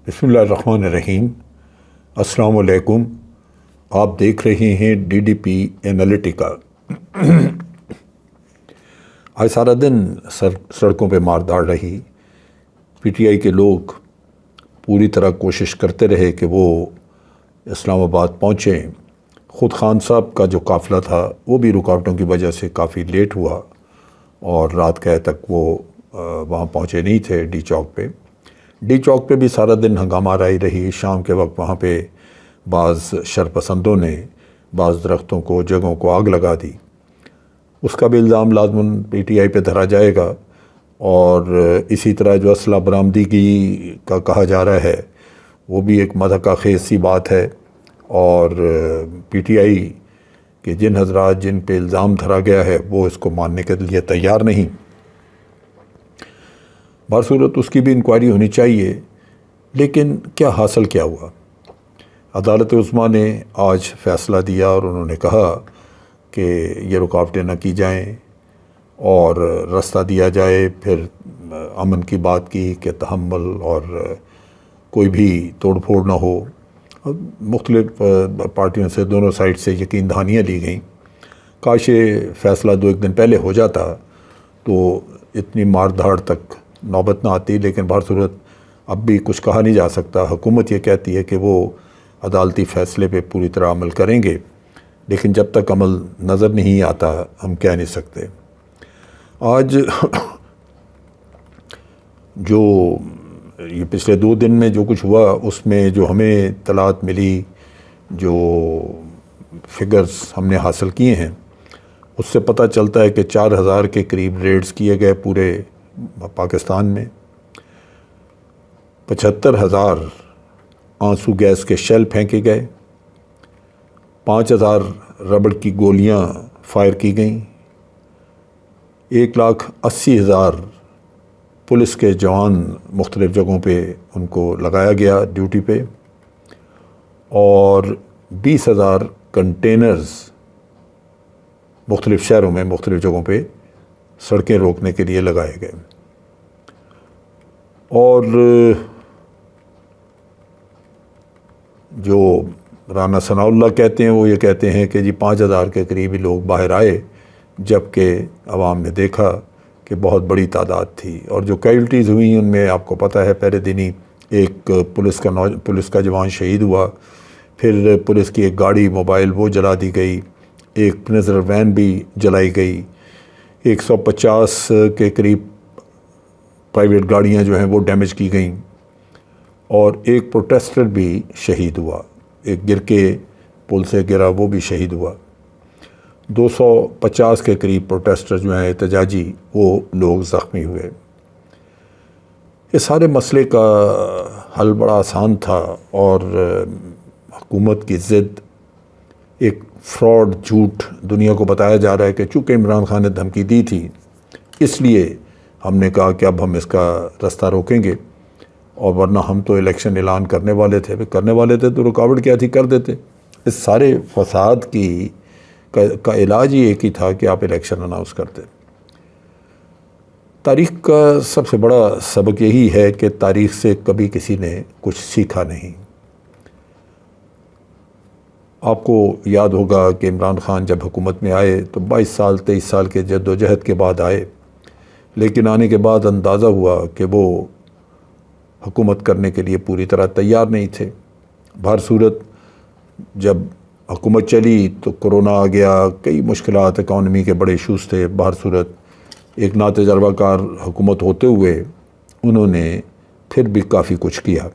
بسم اللہ الرحمن الرحیم۔ السلام علیکم۔ آپ دیکھ رہے ہیں ڈی ڈی پی انالیٹیکا۔ آج سارا دن سڑکوں پہ مارداڑ رہی۔ پی ٹی آئی کے لوگ پوری طرح کوشش کرتے رہے کہ وہ اسلام آباد پہنچیں۔ خود خان صاحب کا جو قافلہ تھا وہ بھی رکاوٹوں کی وجہ سے کافی لیٹ ہوا اور رات گئے تک وہ وہاں پہنچے نہیں تھے ڈی چوک پہ۔ ڈی چوک پہ بھی سارا دن ہنگامہ آرائی رہی۔ شام کے وقت وہاں پہ بعض شرپسندوں نے بعض درختوں کو، جگہوں کو آگ لگا دی۔ اس کا بھی الزام لازماً پی ٹی آئی پہ دھرا جائے گا، اور اسی طرح جو اسلحہ برآمدگی کا کہا جا رہا ہے وہ بھی ایک مضحکہ خیز سی بات ہے، اور پی ٹی آئی کے جن حضرات جن پہ الزام دھرا گیا ہے وہ اس کو ماننے کے لیے تیار نہیں۔ بصورت اس کی بھی انکوائری ہونی چاہیے، لیکن کیا حاصل کیا ہوا؟ عدالت عظمیٰ نے آج فیصلہ دیا اور انہوں نے کہا کہ یہ رکاوٹیں نہ کی جائیں اور راستہ دیا جائے۔ پھر امن کی بات کی کہ تحمل اور کوئی بھی توڑ پھوڑ نہ ہو۔ مختلف پارٹیوں سے، دونوں سائڈ سے یقین دہانیاں لی گئیں۔ کاش یہ فیصلہ 2-1 دن پہلے ہو جاتا تو اتنی مار دھاڑ تک نوبت نہ آتی، لیکن بہر صورت اب بھی کچھ کہا نہیں جا سکتا۔ حکومت یہ کہتی ہے کہ وہ عدالتی فیصلے پہ پوری طرح عمل کریں گے، لیکن جب تک عمل نظر نہیں آتا ہم کہہ نہیں سکتے۔ آج جو یہ پچھلے 2 دن میں جو کچھ ہوا، اس میں جو ہمیں اطلاعات ملی، جو فگرز ہم نے حاصل کیے ہیں، اس سے پتہ چلتا ہے کہ 4000 کے قریب ریڈز کیے گئے پورے پاکستان میں۔ 75,000 آنسو گیس کے شیل پھینکے گئے، 5,000 ربڑ کی گولیاں فائر کی گئیں، 1,80,000 پولیس کے جوان مختلف جگہوں پہ ان کو لگایا گیا ڈیوٹی پہ، اور 20,000 کنٹینرز مختلف شہروں میں مختلف جگہوں پہ سڑکیں روکنے کے لیے لگائے گئے۔ اور جو رانا ثناء اللہ کہتے ہیں وہ یہ کہتے ہیں کہ 5,000 کے قریب ہی لوگ باہر آئے، جبکہ عوام نے دیکھا کہ بہت بڑی تعداد تھی۔ اور جو کیجولٹیز ہوئیں ان میں آپ کو پتہ ہے پہلے دن ہی ایک پولیس کا جوان شہید ہوا، پھر پولیس کی ایک گاڑی موبائل وہ جلا دی گئی، ایک پنزر وین بھی جلائی گئی، 150 کے قریب پرائیویٹ گاڑیاں جو ہیں وہ ڈیمیج کی گئیں، اور ایک پروٹیسٹر بھی شہید ہوا، ایک گر کے پل سے گرا وہ بھی شہید ہوا۔ 250 کے قریب پروٹیسٹر جو ہیں احتجاجی وہ لوگ زخمی ہوئے۔ یہ سارے مسئلے کا حل بڑا آسان تھا، اور حکومت کی ضد ایک فراڈ جھوٹ دنیا کو بتایا جا رہا ہے کہ چونکہ عمران خان نے دھمکی دی تھی اس لیے ہم نے کہا کہ اب ہم اس کا راستہ روکیں گے، اور ورنہ ہم تو الیکشن اعلان کرنے والے تھے تو رکاوٹ کیا تھی، کر دیتے۔ اس سارے فساد کا علاج ہی ایک ہی تھا کہ آپ الیکشن اناؤنس کرتے۔ تاریخ کا سب سے بڑا سبق یہی ہے کہ تاریخ سے کبھی کسی نے کچھ سیکھا نہیں۔ آپ کو یاد ہوگا کہ عمران خان جب حکومت میں آئے تو 23 سال کے جد و جہد کے بعد آئے، لیکن آنے کے بعد اندازہ ہوا کہ وہ حکومت کرنے کے لیے پوری طرح تیار نہیں تھے۔ بہر صورت جب حکومت چلی تو کرونا آ گیا، کئی مشکلات، اکانومی کے بڑے ایشوز تھے۔ بہر صورت ایک ناتجربہ کار حکومت ہوتے ہوئے انہوں نے پھر بھی کافی کچھ کیا۔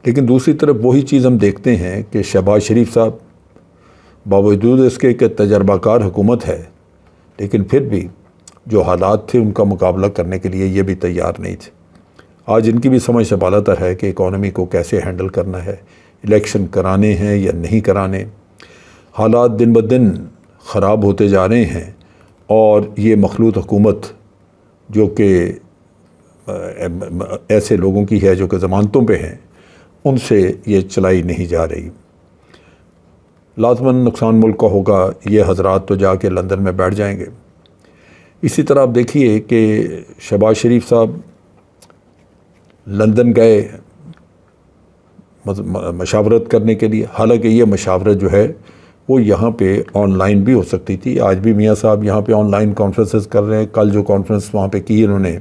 لیکن دوسری طرف وہی چیز ہم دیکھتے ہیں کہ شہباز شریف صاحب باوجود اس کے کہ تجربہ کار حکومت ہے، لیکن پھر بھی جو حالات تھے ان کا مقابلہ کرنے کے لیے یہ بھی تیار نہیں تھے۔ آج ان کی بھی سمجھ سے بالاتر ہے کہ اکانومی کو کیسے ہینڈل کرنا ہے، الیکشن کرانے ہیں یا نہیں کرانے۔ حالات دن بدن خراب ہوتے جا رہے ہیں، اور یہ مخلوط حکومت جو کہ ایسے لوگوں کی ہے جو کہ ضمانتوں پہ ہیں، ان سے یہ چلائی نہیں جا رہی۔ لازماً نقصان ملک کا ہوگا، یہ حضرات تو جا کے لندن میں بیٹھ جائیں گے۔ اسی طرح آپ دیکھیے کہ شہباز شریف صاحب لندن گئے، مشاورت کرنے کے لیے، حالانکہ یہ مشاورت جو ہے وہ یہاں پہ آن لائن بھی ہو سکتی تھی۔ آج بھی میاں صاحب یہاں پہ آن لائن کانفرنسز کر رہے ہیں۔ کل جو کانفرنس وہاں پہ کی انہوں نے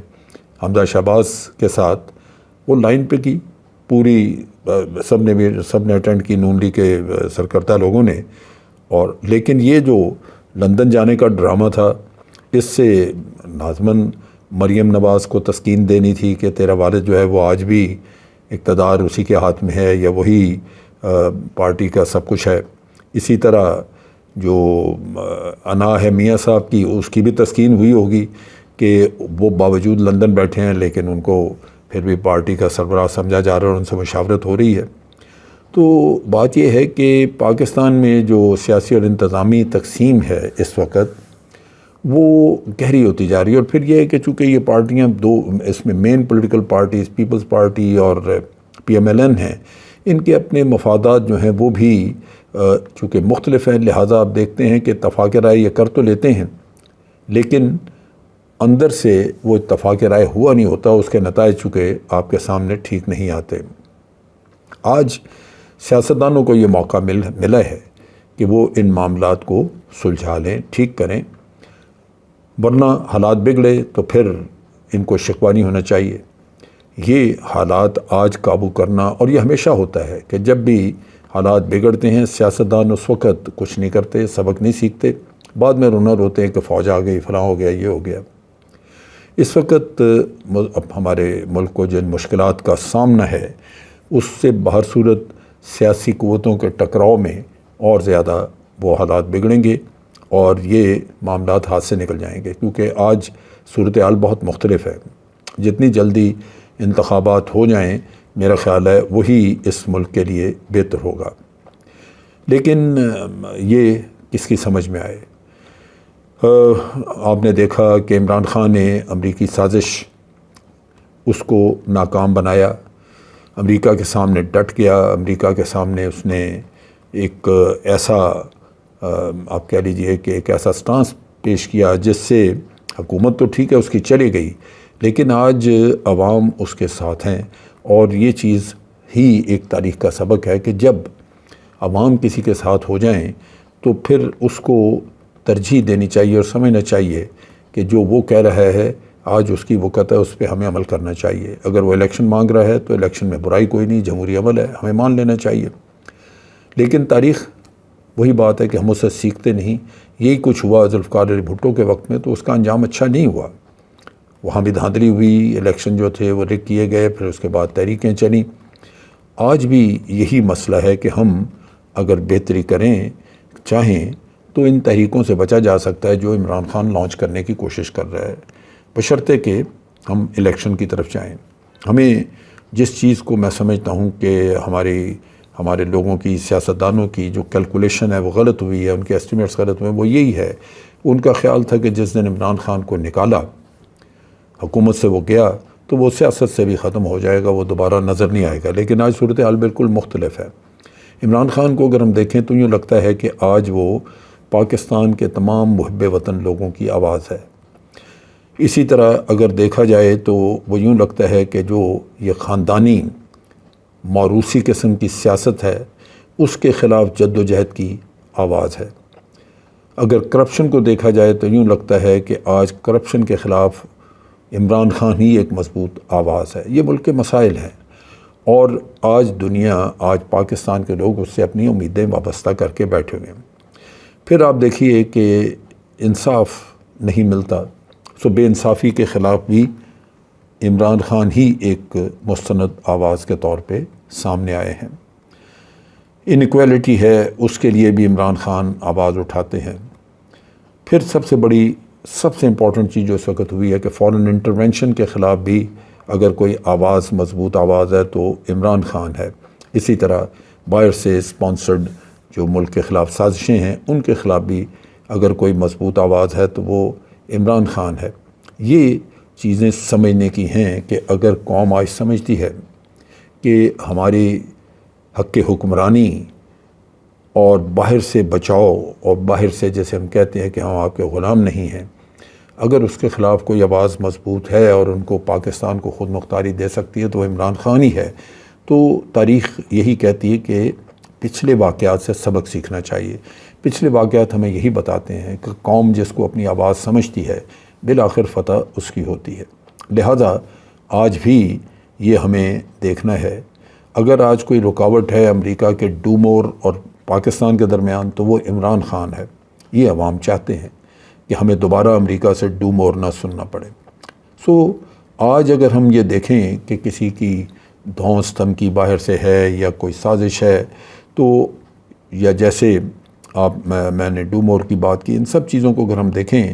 حمزہ شہباز کے ساتھ، وہ لائن پہ کی پوری، سب نے اٹینڈ کی، نون لیگ کے سرکردہ لوگوں نے۔ اور لیکن یہ جو لندن جانے کا ڈرامہ تھا، اس سے لازماً مریم نواز کو تسکین دینی تھی کہ تیرا والد جو ہے وہ آج بھی اقتدار اسی کے ہاتھ میں ہے، یا وہی پارٹی کا سب کچھ ہے۔ اسی طرح جو انا ہے میاں صاحب کی، اس کی بھی تسکین ہوئی ہوگی کہ وہ باوجود لندن بیٹھے ہیں لیکن ان کو پھر بھی پارٹی کا سربراہ سمجھا جا رہا ہے اور ان سے مشاورت ہو رہی ہے۔ تو بات یہ ہے کہ پاکستان میں جو سیاسی اور انتظامی تقسیم ہے اس وقت، وہ گہری ہوتی جا رہی ہے۔ اور پھر یہ ہے کہ چونکہ یہ پارٹیاں دو، اس میں مین پولیٹیکل پارٹیز پیپلز پارٹی اور پی ایم ایل این ہیں، ان کے اپنے مفادات جو ہیں وہ بھی چونکہ مختلف ہیں، لہٰذا آپ دیکھتے ہیں کہ اتفاق رائے یہ کر تو لیتے ہیں لیکن اندر سے وہ اتفاق رائے ہوا نہیں ہوتا، اس کے نتائج چونکہ آپ کے سامنے ٹھیک نہیں آتے۔ آج سیاستدانوں کو یہ موقع ملا ہے کہ وہ ان معاملات کو سلجھا لیں، ٹھیک کریں، ورنہ حالات بگڑے تو پھر ان کو شکوہ نہیں ہونا چاہیے۔ یہ حالات آج قابو کرنا، اور یہ ہمیشہ ہوتا ہے کہ جب بھی حالات بگڑتے ہیں سیاستدان اس وقت کچھ نہیں کرتے، سبق نہیں سیکھتے، بعد میں رونا روتے ہیں کہ فوج آ گئی، فلاں ہو گیا، یہ ہو گیا۔ اس وقت اب ہمارے ملک کو جن مشکلات کا سامنا ہے، اس سے بہر صورت سیاسی قوتوں کے ٹکراؤ میں اور زیادہ وہ حالات بگڑیں گے اور یہ معاملات ہاتھ سے نکل جائیں گے، کیونکہ آج صورتحال بہت مختلف ہے۔ جتنی جلدی انتخابات ہو جائیں میرا خیال ہے وہی اس ملک کے لیے بہتر ہوگا، لیکن یہ کس کی سمجھ میں آئے؟ آپ نے دیکھا کہ عمران خان نے امریکی سازش اس کو ناکام بنایا، امریکہ کے سامنے ڈٹ گیا، امریکہ کے سامنے اس نے ایک ایسا آپ کہہ لیجئے کہ ایک ایسا سٹانس پیش کیا جس سے حکومت تو ٹھیک ہے اس کی چلی گئی، لیکن آج عوام اس کے ساتھ ہیں۔ اور یہ چیز ہی ایک تاریخ کا سبق ہے کہ جب عوام کسی کے ساتھ ہو جائیں تو پھر اس کو ترجیح دینی چاہیے اور سمجھنا چاہیے کہ جو وہ کہہ رہا ہے آج اس کی وقت ہے، اس پہ ہمیں عمل کرنا چاہیے۔ اگر وہ الیکشن مانگ رہا ہے تو الیکشن میں برائی کوئی نہیں، جمہوری عمل ہے، ہمیں مان لینا چاہیے۔ لیکن تاریخ وہی بات ہے کہ ہم اس سے سیکھتے نہیں۔ یہی کچھ ہوا ذوالفقار علی بھٹو کے وقت میں، تو اس کا انجام اچھا نہیں ہوا۔ وہاں بھی دھاندلی ہوئی، الیکشن جو تھے وہ ریگ کیے گئے، پھر اس کے بعد تحریکیں چلیں۔ آج بھی یہی مسئلہ ہے کہ ہم اگر بہتری کریں چاہیں تو ان تحریکوں سے بچا جا سکتا ہے جو عمران خان لانچ کرنے کی کوشش کر رہا ہے، بشرطے کہ ہم الیکشن کی طرف جائیں۔ ہمیں جس چیز کو میں سمجھتا ہوں کہ ہمارے لوگوں کی، سیاستدانوں کی جو کیلکولیشن ہے وہ غلط ہوئی ہے، ان کے ایسٹیمیٹس غلط ہوئے ہیں، وہ یہی ہے۔ ان کا خیال تھا کہ جس دن عمران خان کو نکالا، حکومت سے وہ گیا، تو وہ سیاست سے بھی ختم ہو جائے گا، وہ دوبارہ نظر نہیں آئے گا۔ لیکن آج صورتحال بالکل مختلف ہے۔ عمران خان کو اگر ہم دیکھیں تو یوں لگتا ہے کہ آج وہ پاکستان کے تمام محب وطن لوگوں کی آواز ہے۔ اسی طرح اگر دیکھا جائے تو وہ یوں لگتا ہے کہ جو یہ خاندانی موروثی قسم کی سیاست ہے، اس کے خلاف جد و جہد کی آواز ہے۔ اگر کرپشن کو دیکھا جائے تو یوں لگتا ہے کہ آج کرپشن کے خلاف عمران خان ہی ایک مضبوط آواز ہے۔ یہ ملک کے مسائل ہیں اور آج دنیا، آج پاکستان کے لوگ اس سے اپنی امیدیں وابستہ کر کے بیٹھے ہوئے ہیں۔ پھر آپ دیکھیے کہ انصاف نہیں ملتا، سو بے انصافی کے خلاف بھی عمران خان ہی ایک مستند آواز کے طور پہ سامنے آئے ہیں۔ انیکویلٹی ہے، اس کے لیے بھی عمران خان آواز اٹھاتے ہیں۔ پھر سب سے بڑی، سب سے امپورٹنٹ چیز جو اس وقت ہوئی ہے کہ فورن انٹرونشن کے خلاف بھی اگر کوئی آواز، مضبوط آواز ہے تو عمران خان ہے۔ اسی طرح باہر سے اسپانسرڈ جو ملک کے خلاف سازشیں ہیں، ان کے خلاف بھی اگر کوئی مضبوط آواز ہے تو وہ عمران خان ہے۔ یہ چیزیں سمجھنے کی ہیں کہ اگر قوم آج سمجھتی ہے کہ ہماری حق حکمرانی اور باہر سے بچاؤ، اور باہر سے جیسے ہم کہتے ہیں کہ ہم آپ کے غلام نہیں ہیں، اگر اس کے خلاف کوئی آواز مضبوط ہے اور ان کو پاکستان کو خود مختاری دے سکتی ہے تو عمران خان ہی ہے۔ تو تاریخ یہی کہتی ہے کہ پچھلے واقعات سے سبق سیکھنا چاہیے۔ پچھلے واقعات ہمیں یہی بتاتے ہیں کہ قوم جس کو اپنی آواز سمجھتی ہے بالآخر فتح اس کی ہوتی ہے۔ لہذا آج بھی یہ ہمیں دیکھنا ہے، اگر آج کوئی رکاوٹ ہے امریکہ کے ڈو مور اور پاکستان کے درمیان تو وہ عمران خان ہے۔ یہ عوام چاہتے ہیں کہ ہمیں دوبارہ امریکہ سے ڈو مور نہ سننا پڑے۔ آج اگر ہم یہ دیکھیں کہ کسی کی دھونس دھمکی باہر سے ہے یا کوئی سازش ہے، تو یا جیسے میں نے ڈو مور کی بات کی، ان سب چیزوں کو اگر ہم دیکھیں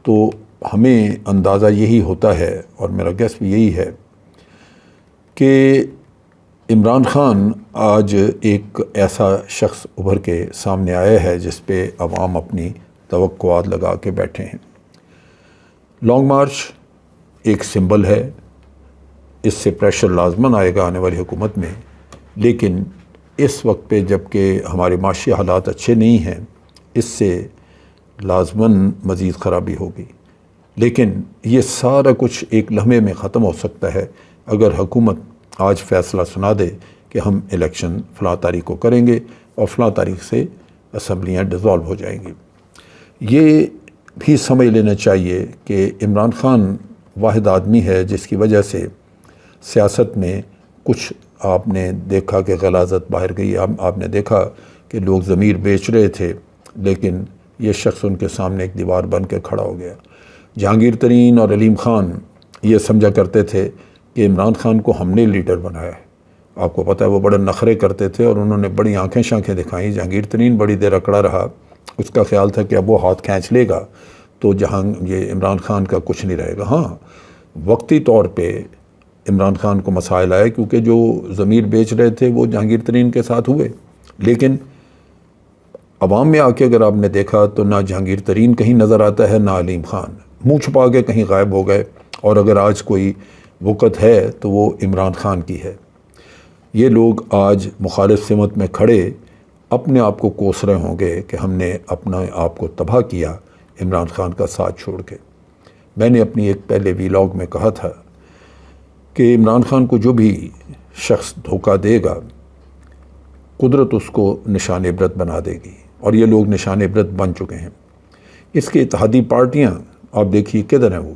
تو ہمیں اندازہ یہی ہوتا ہے، اور میرا گیس بھی یہی ہے، کہ عمران خان آج ایک ایسا شخص ابھر کے سامنے آیا ہے جس پہ عوام اپنی توقعات لگا کے بیٹھے ہیں۔ لانگ مارچ ایک سمبل ہے، اس سے پریشر لازماً آئے گا آنے والی حکومت میں، لیکن اس وقت پہ جب کہ ہمارے معاشی حالات اچھے نہیں ہیں، اس سے لازماً مزید خرابی ہوگی۔ لیکن یہ سارا کچھ ایک لمحے میں ختم ہو سکتا ہے اگر حکومت آج فیصلہ سنا دے کہ ہم الیکشن فلاں تاریخ کو کریں گے اور فلاں تاریخ سے اسمبلیاں ڈیزالو ہو جائیں گی۔ یہ بھی سمجھ لینا چاہیے کہ عمران خان واحد آدمی ہے جس کی وجہ سے سیاست میں کچھ آپ نے دیکھا کہ غلاظت باہر گئی۔ آپ نے دیکھا کہ لوگ ضمیر بیچ رہے تھے، لیکن یہ شخص ان کے سامنے ایک دیوار بن کے کھڑا ہو گیا۔ جہانگیر ترین اور علیم خان یہ سمجھا کرتے تھے کہ عمران خان کو ہم نے لیڈر بنایا ہے۔ آپ کو پتہ ہے وہ بڑے نخرے کرتے تھے اور انہوں نے بڑی آنکھیں شانکھیں دکھائیں۔ جہانگیر ترین بڑی دیر اکڑا رہا، اس کا خیال تھا کہ اب وہ ہاتھ کھینچ لے گا تو یہ عمران خان کا کچھ نہیں رہے گا۔ ہاں، وقتی طور پہ عمران خان کو مسائل آئے کیونکہ جو ضمیر بیچ رہے تھے وہ جہانگیر ترین کے ساتھ ہوئے، لیکن عوام میں آ کے اگر آپ نے دیکھا تو نہ جہانگیر ترین کہیں نظر آتا ہے، نہ علیم خان، منہ چھپا کے کہیں غائب ہو گئے۔ اور اگر آج کوئی وقت ہے تو وہ عمران خان کی ہے۔ یہ لوگ آج مخالف سمت میں کھڑے اپنے آپ کو کوس رہے ہوں گے کہ ہم نے اپنا آپ کو تباہ کیا عمران خان کا ساتھ چھوڑ کے۔ میں نے اپنی ایک پہلے ویلاگ میں کہا تھا کہ عمران خان کو جو بھی شخص دھوکہ دے گا، قدرت اس کو نشان عبرت بنا دے گی، اور یہ لوگ نشان عبرت بن چکے ہیں۔ اس کے اتحادی پارٹیاں آپ دیکھیے کدھر ہیں، وہ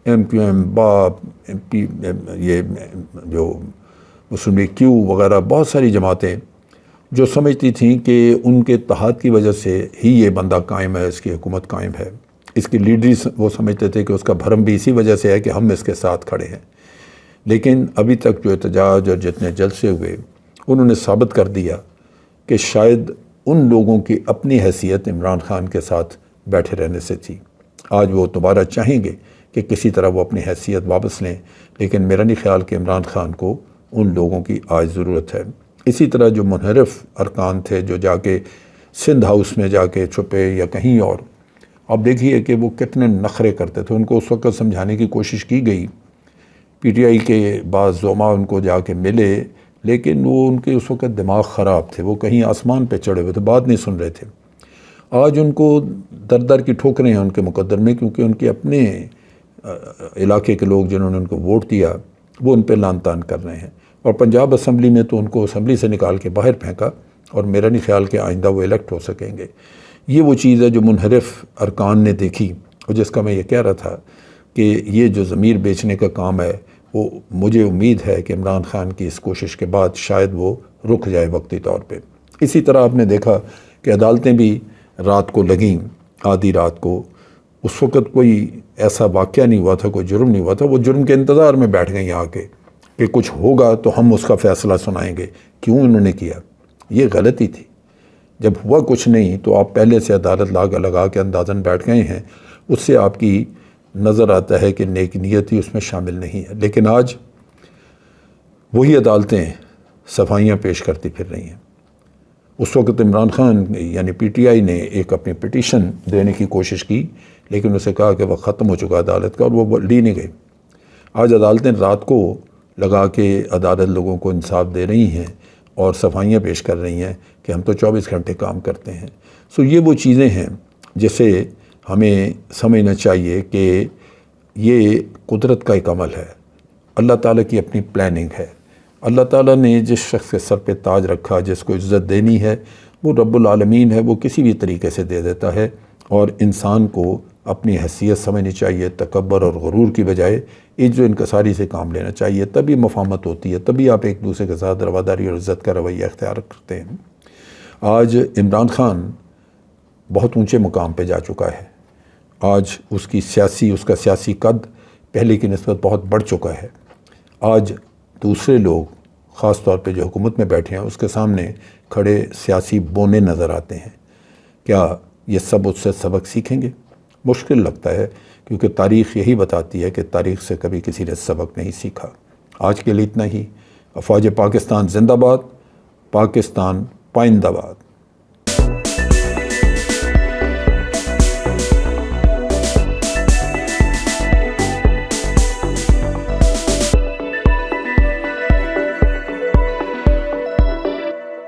ایم کیو ایم، باپ، یہ جو مسلم لیگ کیو وغیرہ، بہت ساری جماعتیں جو سمجھتی تھیں کہ ان کے اتحاد کی وجہ سے ہی یہ بندہ قائم ہے، اس کی حکومت قائم ہے، اس کی لیڈری وہ سمجھتے تھے کہ اس کا بھرم بھی اسی وجہ سے ہے کہ ہم اس کے ساتھ کھڑے ہیں۔ لیکن ابھی تک جو احتجاج اور جتنے جلسے ہوئے، انہوں نے ثابت کر دیا کہ شاید ان لوگوں کی اپنی حیثیت عمران خان کے ساتھ بیٹھے رہنے سے تھی۔ آج وہ دوبارہ چاہیں گے کہ کسی طرح وہ اپنی حیثیت واپس لیں، لیکن میرا نہیں خیال کہ عمران خان کو ان لوگوں کی آج ضرورت ہے۔ اسی طرح جو منحرف ارکان تھے جو جا کے سندھ ہاؤس میں جا کے چھپے یا کہیں اور، اب دیکھیے کہ وہ کتنے نخرے کرتے تھے۔ ان کو اس وقت سمجھانے کی کوشش کی گئی، پی ٹی آئی کے بعض زعماء ان کو جا کے ملے، لیکن وہ ان کے اس وقت دماغ خراب تھے، وہ کہیں آسمان پہ چڑھے ہوئے تھے، بات نہیں سن رہے تھے۔ آج ان کو در در کی ٹھوکریں ہیں ان کے مقدر میں، کیونکہ ان کے اپنے علاقے کے لوگ جنہوں نے ان کو ووٹ دیا وہ ان پہ لان تان کر رہے ہیں۔ اور پنجاب اسمبلی میں تو ان کو اسمبلی سے نکال کے باہر پھینکا، اور میرا نہیں خیال کہ آئندہ وہ الیکٹ ہو سکیں گے۔ یہ وہ چیز ہے جو منحرف ارکان نے دیکھی، اور جس کا میں یہ کہہ رہا تھا کہ یہ جو ضمیر بیچنے کا کام ہے، وہ مجھے امید ہے کہ عمران خان کی اس کوشش کے بعد شاید وہ رک جائے وقتی طور پہ۔ اسی طرح آپ نے دیکھا کہ عدالتیں بھی رات کو لگیں، آدھی رات کو۔ اس وقت کوئی ایسا واقعہ نہیں ہوا تھا، کوئی جرم نہیں ہوا تھا، وہ جرم کے انتظار میں بیٹھ گئیں آ کے کہ کچھ ہوگا تو ہم اس کا فیصلہ سنائیں گے۔ کیوں انہوں نے کیا؟ یہ غلطی تھی۔ جب ہوا کچھ نہیں تو آپ پہلے سے عدالت لگا کے اندازاً بیٹھ گئے ہیں، اس سے آپ کی نظر آتا ہے کہ نیک نیتی اس میں شامل نہیں ہے۔ لیکن آج وہی عدالتیں صفائیاں پیش کرتی پھر رہی ہیں۔ اس وقت عمران خان یعنی پی ٹی آئی نے ایک اپنی پٹیشن دینے کی کوشش کی، لیکن اسے کہا کہ وہ ختم ہو چکا عدالت کا، اور وہ لی نہیں گئی۔ آج عدالتیں رات کو لگا کے عدالت لوگوں کو انصاف دے رہی ہیں اور صفائیاں پیش کر رہی ہیں کہ ہم تو 24 گھنٹے کام کرتے ہیں۔ یہ وہ چیزیں ہیں جسے ہمیں سمجھنا چاہیے کہ یہ قدرت کا ایک عمل ہے، اللہ تعالیٰ کی اپنی پلاننگ ہے۔ اللہ تعالیٰ نے جس شخص کے سر پہ تاج رکھا، جس کو عزت دینی ہے، وہ رب العالمین ہے، وہ کسی بھی طریقے سے دے دیتا ہے، اور انسان کو اپنی حیثیت سمجھنی چاہیے، تکبر اور غرور کی بجائے عجز و انکساری سے کام لینا چاہیے، تبھی مفاہمت ہوتی ہے، تبھی آپ ایک دوسرے کے ساتھ رواداری اور عزت کا رویہ اختیار کرتے ہیں۔ آج عمران خان بہت اونچے مقام پہ جا چکا ہے، آج اس کا سیاسی قد پہلے کی نسبت بہت بڑھ چکا ہے۔ آج دوسرے لوگ، خاص طور پہ جو حکومت میں بیٹھے ہیں، اس کے سامنے کھڑے سیاسی بونے نظر آتے ہیں۔ کیا یہ سب اس سے سبق سیکھیں گے؟ مشکل لگتا ہے، کیونکہ تاریخ یہی بتاتی ہے کہ تاریخ سے کبھی کسی نے سبق نہیں سیکھا۔ آج کے لیے اتنا ہی۔ افواج پاکستان زندہ باد، پاکستان پائندہ باد۔